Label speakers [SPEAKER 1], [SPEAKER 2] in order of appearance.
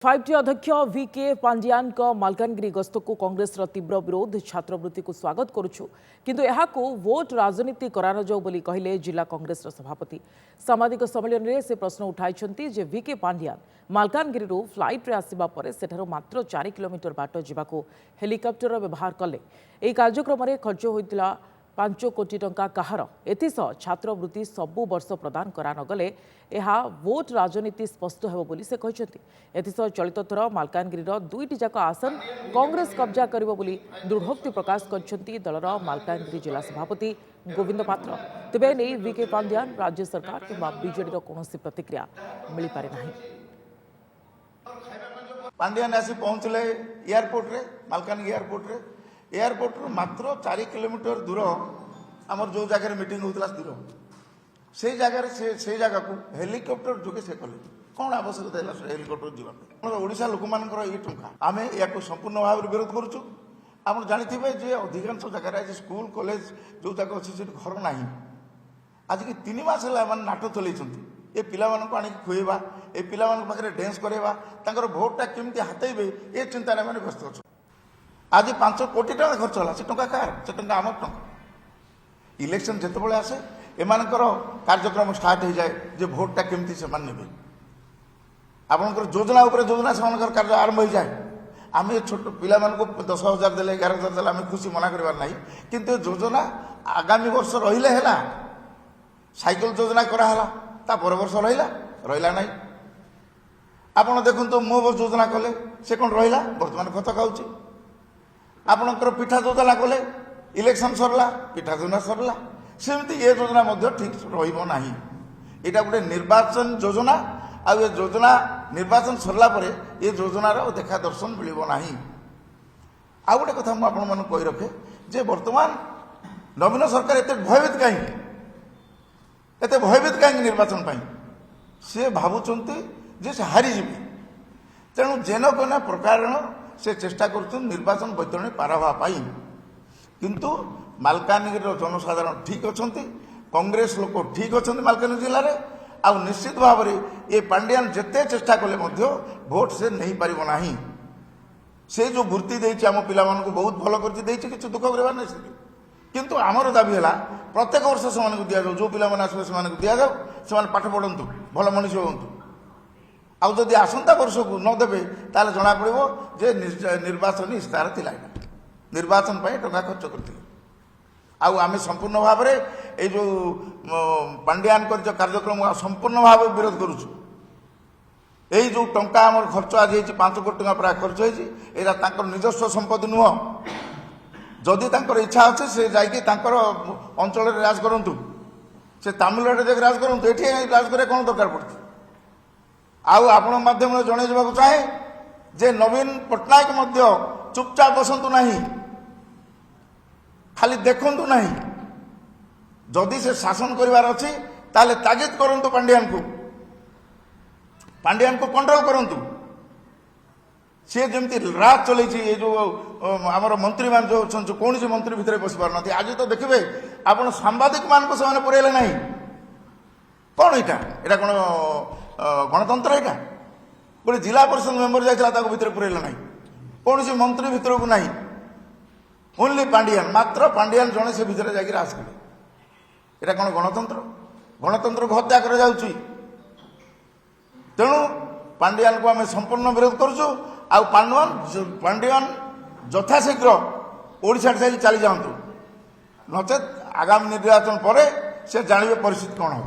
[SPEAKER 1] 5T अध्यक्ष VK Pandian Malkangiri गस्त को कांग्रेस तीव्र विरोध छात्रवृत्ति को स्वागत करुछु किंतु यहाकू वोट राजनीति करान जाऊ बोली कहले जिला कांग्रेस सभापति सामाजिक सम्मेलन में से प्रश्न उठाई जे VK पांडियान मालकानगिरी फ्लाइट रे आसिबा परे सेठारो मात्र 4 किलोमीटर बाट जिबाको हेलिकॉप्टर व्यवहार कले एही कार्यक्रम में खर्च होइतिला 5 कोटी टंका कहार एथिसह छात्रवृत्ति सबु वर्ष प्रदान करा नगले यह वोट राजनीति स्पष्ट हेबो बोली से कहछंती एथिसह चलित थर मालकानगिरीर 2टी जाक आसन कांग्रेस कब्जा करिवो बोली दृढ़ोक्ति प्रकाश करछंती दलर मालकानगिरी जिला सभापति गोविंद पात्र तेबे नै VK पांडियान राज्य सरकार किंबा बीजेडी कोनोसी प्रतिक्रिया मिली पारे नाही।
[SPEAKER 2] पांडियान आसी पहुंचले एयरपोर्ट रे मालकानगिरी एयरपोर्ट रो मात्र 4 किलोमीटर दूर आमर जो जगह मीटिंग होतला दूर से जगह को हेलिकॉप्टर जोगे से कले कौन आवश्यकता है हेलिकॉप्टर जीवन ओडिशा लोक मानकर ये टंका आमे या संपूर्ण भाव विरोध करूछु। आप जानिथिबे जे अधिकांश जगह आज स्कूल कॉलेज जो जगह अच्छी से घर ना आज की 3 मास है नाटक चलैछंती ए पिला मानक आनी खुएबा ए पिला मानक पाखरे डांस करेबा तांकर भोटटा केमती हातेबे ए चिंता रे माने व्यस्त अछि। आज 5 कोटी टका खर्च होला से टंका कार से टंका आम टंका इलेक्शन जिते आसे एमानकर कार्यक्रम स्टार्ट हो जाए जे भोटटा केमती से मान नेबे आपनकर योजना ऊपर योजना से कार्य आरंभ हो जाए आम छोट पिला मानक 10,000 देले 11,000 देले आम खुशी मना करबार नहीं किंतु योजना आगामी वर्ष रहिले हैला साइकिल योजना करा हला ता पर वर्ष रहिला नहीं आपण देखुन तो मो योजना कले से कोन रहिला वर्तमान खत खाउची आपणकर पिठा योजना कले इलेक्शन सरला पिठा योजना सरला सेमती ये योजना मध्य ठीक रहिबो नाही एटा गोटे निर्वाचन योजना आ ये योजना निर्वाचन सरला परे ये योजना रो देखा दर्शन मिलिबो नाही। आ गोटे कथा म आपण मन कहि रखे जे वर्तमान नवीन सरकार एते भयभीत कहीं निर्वाचन पाई से भावुचंती जे से हारी जीवे तेणु जेन कोन प्रकार से चेष्टा कर निर्वाचन बैतरणी पार हवा किंतु मालकानगिरी जनसाधारण ठीक अच्छा कांग्रेस लोक ठीक अच्छा मालकानगिरी जिले में आ निश्चित भाव में ये पांडियान जिते चेष्टा कले भोट से नहीं पारिबो नाही से जो वृत्ति देछि आम पिला मानकु बहुत भल करछि देछि किछु दुख करबार नहीं किंतु आमर दाबी है प्रत्येक वर्ष से दि जाऊ जो पिला माने आसबे से दि जाऊ से पाठ पढ़ंतु भल मनीष होंतु आउ जदि आसंता वर्ष को न देबे ताले जना पड़िबो जे निर्वाचन इस्तार थिला निर्वाचन पाई टका खर्च करथिले आउ आमे संपूर्ण भाव में ए जो पांडियान कर कार्यक्रम संपूर्ण भाव विरोध करूछु। एई जो टंका हमर खर्च आज 5 कोटी टका प्राय खर्च होइछि एरा तांकर निजस्व संपत्ति नुह जदि तांकर इच्छा अच्छे से जाइए अंचल राज करूँ से तमिलनाडु जाके राज करूँ ये राज करे कौन दरकार पड़ती आपण माध्यम जन चाहे जे नवीन पट्टनायक चुपचाप बसतु ना खाली देखु ना जदि से शासन करार अच्छी ताले तागिद करूँ पांडियान को कंट्रोल करूँ सी जमी राज चल जो आमर मंत्री मान जो अच्छा कौन सी मंत्री भितर बस पार ना आज तो देखिए आप सांबादिक मान को से पुरेले ना कौन यहाँ कौन गणतंत्र यहाँ गोटे जिला परिषद मेम्बर जाता भर पुरेले ना कौन सी मंत्री भितर को ना ओनली पांडियान मात्र पांडियान जड़े से भितर जा राज कले यहाँ कौन गणतंत्र को हत्या कर तेणु पांडियान को आम संपूर्ण विरोध करुचु आ पांडियान यथाशीघ्र ओडिशा चली जातु नचेत आगामी निर्वाचन पर से जानवे परिस्थिति कौन हो।